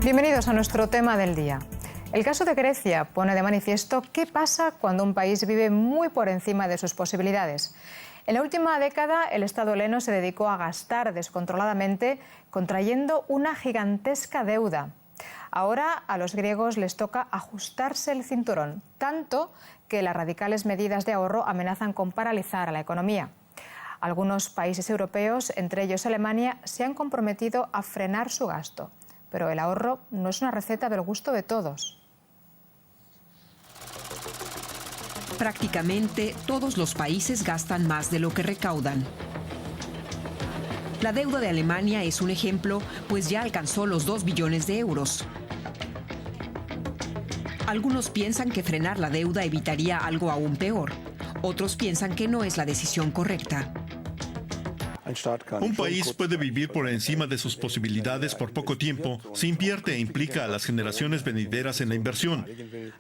Bienvenidos a nuestro tema del día. El caso de Grecia pone de manifiesto qué pasa cuando un país vive muy por encima de sus posibilidades. En la última década, el Estado heleno se dedicó a gastar descontroladamente, contrayendo una gigantesca deuda. Ahora a los griegos les toca ajustarse el cinturón, tanto que las radicales medidas de ahorro amenazan con paralizar a la economía. Algunos países europeos, entre ellos Alemania, se han comprometido a frenar su gasto. Pero el ahorro no es una receta del gusto de todos. Prácticamente todos los países gastan más de lo que recaudan. La deuda de Alemania es un ejemplo, pues ya alcanzó los 2 billones de euros. Algunos piensan que frenar la deuda evitaría algo aún peor. Otros piensan que no es la decisión correcta. Un país puede vivir por encima de sus posibilidades por poco tiempo si invierte e implica a las generaciones venideras en la inversión.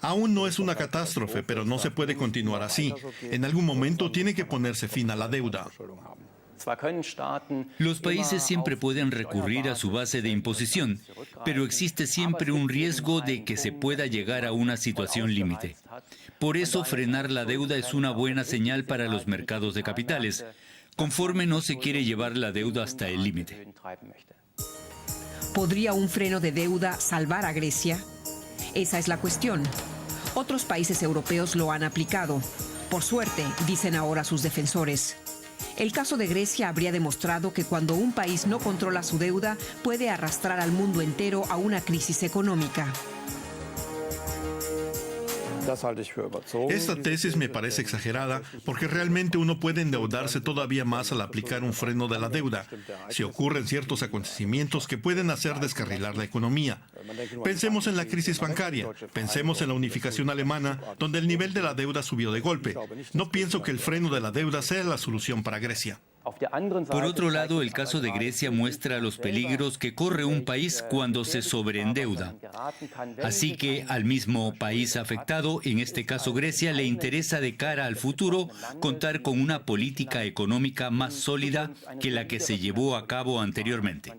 Aún no es una catástrofe, pero no se puede continuar así. En algún momento tiene que ponerse fin a la deuda. Los países siempre pueden recurrir a su base de imposición, pero existe siempre un riesgo de que se pueda llegar a una situación límite. Por eso, frenar la deuda es una buena señal para los mercados de capitales, conforme no se quiere llevar la deuda hasta el límite. ¿Podría un freno de deuda salvar a Grecia? Esa es la cuestión. Otros países europeos lo han aplicado. Por suerte, dicen ahora sus defensores. El caso de Grecia habría demostrado que cuando un país no controla su deuda, puede arrastrar al mundo entero a una crisis económica. Esta tesis me parece exagerada porque realmente uno puede endeudarse todavía más al aplicar un freno de la deuda, si ocurren ciertos acontecimientos que pueden hacer descarrilar la economía. Pensemos en la crisis bancaria, pensemos en la unificación alemana, donde el nivel de la deuda subió de golpe. No pienso que el freno de la deuda sea la solución para Grecia. Por otro lado, el caso de Grecia muestra los peligros que corre un país cuando se sobreendeuda. Así que al mismo país afectado, en este caso Grecia, le interesa de cara al futuro contar con una política económica más sólida que la que se llevó a cabo anteriormente.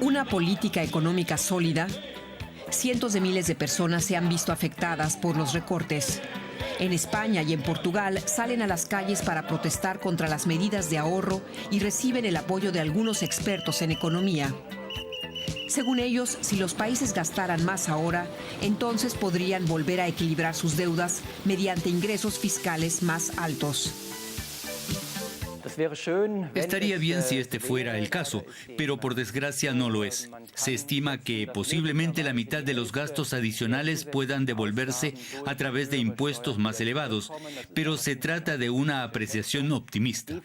Una política económica sólida. Cientos de miles de personas se han visto afectadas por los recortes. En España y en Portugal salen a las calles para protestar contra las medidas de ahorro y reciben el apoyo de algunos expertos en economía. Según ellos, si los países gastaran más ahora, entonces podrían volver a equilibrar sus deudas mediante ingresos fiscales más altos. Estaría bien si este fuera el caso, pero por desgracia no lo es. Se estima que posiblemente la mitad de los gastos adicionales puedan devolverse a través de impuestos más elevados, pero se trata de una apreciación optimista.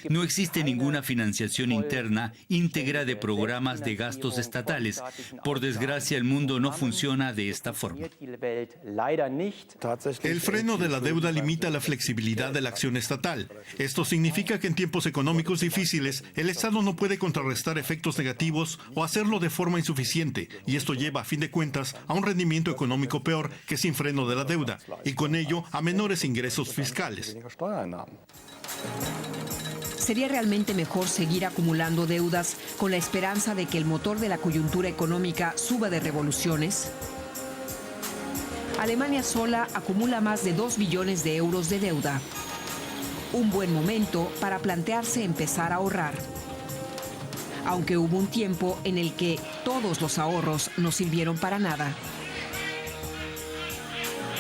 No existe ninguna financiación interna íntegra de programas de gastos estatales. Por desgracia, el mundo no funciona de esta forma. El freno de la deuda limita la flexibilidad de la acción estatal. Esto significa que en tiempos económicos difíciles, el Estado no puede contrarrestar efectos negativos o hacerlo de forma insuficiente, y esto lleva, a fin de cuentas, a un rendimiento económico peor que sin freno de la deuda, y con ello a menores ingresos fiscales. ¿Sería realmente mejor seguir acumulando deudas con la esperanza de que el motor de la coyuntura económica suba de revoluciones? Alemania sola acumula más de 2 billones de euros de deuda. Un buen momento para plantearse empezar a ahorrar. Aunque hubo un tiempo en el que todos los ahorros no sirvieron para nada.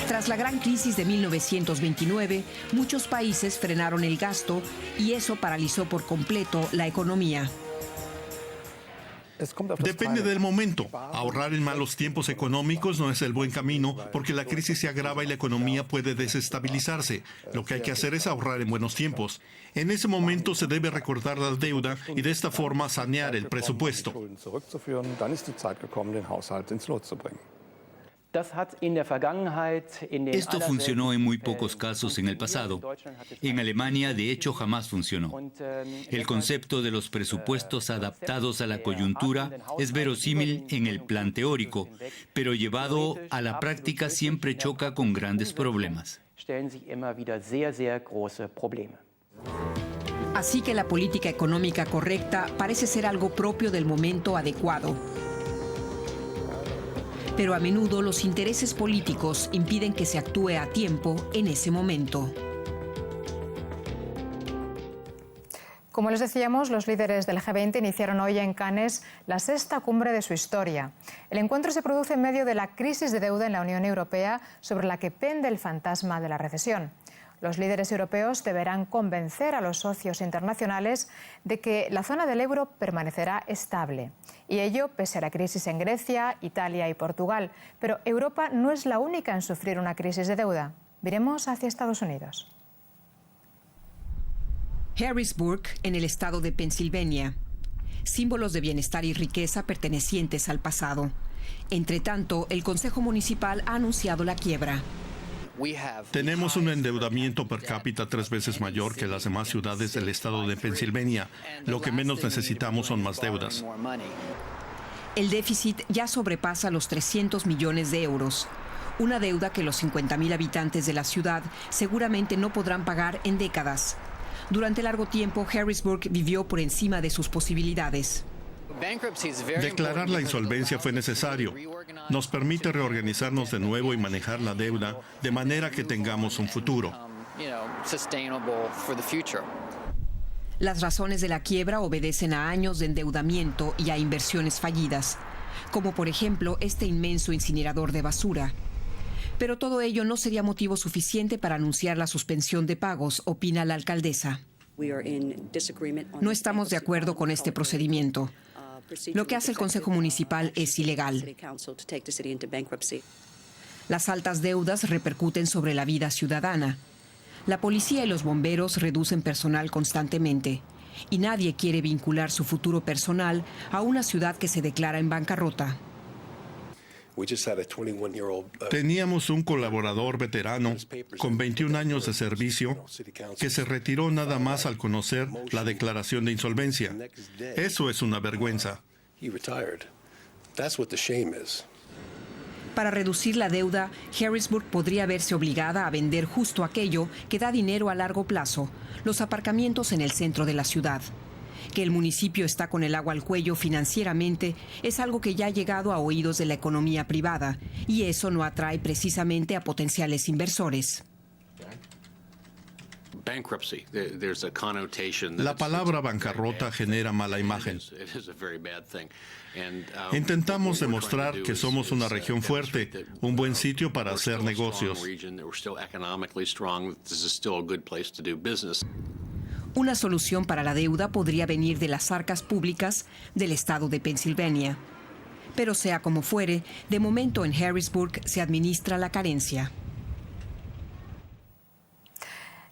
Tras la gran crisis de 1929, muchos países frenaron el gasto y eso paralizó por completo la economía. Depende del momento. Ahorrar en malos tiempos económicos no es el buen camino porque la crisis se agrava y la economía puede desestabilizarse. Lo que hay que hacer es ahorrar en buenos tiempos. En ese momento se debe recortar la deuda y de esta forma sanear el presupuesto. Esto funcionó en muy pocos casos en el pasado. En Alemania, de hecho, jamás funcionó. El concepto de los presupuestos adaptados a la coyuntura es verosímil en el plan teórico, pero llevado a la práctica siempre choca con grandes problemas. Así que la política económica correcta parece ser algo propio del momento adecuado. Pero a menudo los intereses políticos impiden que se actúe a tiempo en ese momento. Como les decíamos, los líderes del G20 iniciaron hoy en Cannes la sexta cumbre de su historia. El encuentro se produce en medio de la crisis de deuda en la Unión Europea, sobre la que pende el fantasma de la recesión. Los líderes europeos deberán convencer a los socios internacionales de que la zona del euro permanecerá estable. Y ello pese a la crisis en Grecia, Italia y Portugal. Pero Europa no es la única en sufrir una crisis de deuda. Miremos hacia Estados Unidos. Harrisburg, en el estado de Pensilvania. Símbolos de bienestar y riqueza pertenecientes al pasado. Entre tanto, el Consejo Municipal ha anunciado la quiebra. Tenemos un endeudamiento per cápita 3 veces mayor que las demás ciudades del estado de Pensilvania. Lo que menos necesitamos son más deudas. El déficit ya sobrepasa los 300 millones de euros. Una deuda que los 50,000 habitantes de la ciudad seguramente no podrán pagar en décadas. Durante largo tiempo, Harrisburg vivió por encima de sus posibilidades. Declarar la insolvencia fue necesario. Nos permite reorganizarnos de nuevo y manejar la deuda de manera que tengamos un futuro. Las razones de la quiebra obedecen a años de endeudamiento y a inversiones fallidas, como por ejemplo este inmenso incinerador de basura. Pero todo ello no sería motivo suficiente para anunciar la suspensión de pagos, opina la alcaldesa. No estamos de acuerdo con este procedimiento. Lo que hace el Consejo Municipal es ilegal. Las altas deudas repercuten sobre la vida ciudadana. La policía y los bomberos reducen personal constantemente. Y nadie quiere vincular su futuro personal a una ciudad que se declara en bancarrota. Teníamos un colaborador veterano con 21 años de servicio que se retiró nada más al conocer la declaración de insolvencia. Eso es una vergüenza. Para reducir la deuda, Harrisburg podría verse obligada a vender justo aquello que da dinero a largo plazo, los aparcamientos en el centro de la ciudad. Que el municipio está con el agua al cuello financieramente es algo que ya ha llegado a oídos de la economía privada, y eso no atrae precisamente a potenciales inversores. La palabra bancarrota genera mala imagen. Intentamos demostrar que somos una región fuerte, un buen sitio para hacer negocios. Una solución para la deuda podría venir de las arcas públicas del estado de Pensilvania. Pero sea como fuere, de momento en Harrisburg se administra la carencia.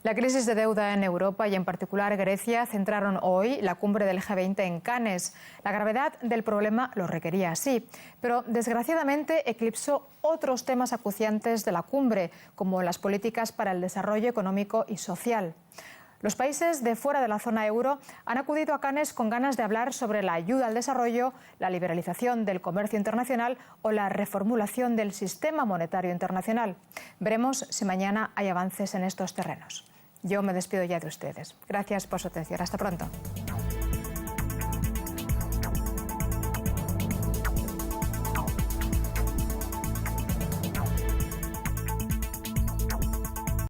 La crisis de deuda en Europa y en particular Grecia centraron hoy la cumbre del G20 en Cannes. La gravedad del problema lo requería así, pero desgraciadamente eclipsó otros temas acuciantes de la cumbre, como las políticas para el desarrollo económico y social. Los países de fuera de la zona euro han acudido a Cannes con ganas de hablar sobre la ayuda al desarrollo, la liberalización del comercio internacional o la reformulación del sistema monetario internacional. Veremos si mañana hay avances en estos terrenos. Yo me despido ya de ustedes. Gracias por su atención. Hasta pronto.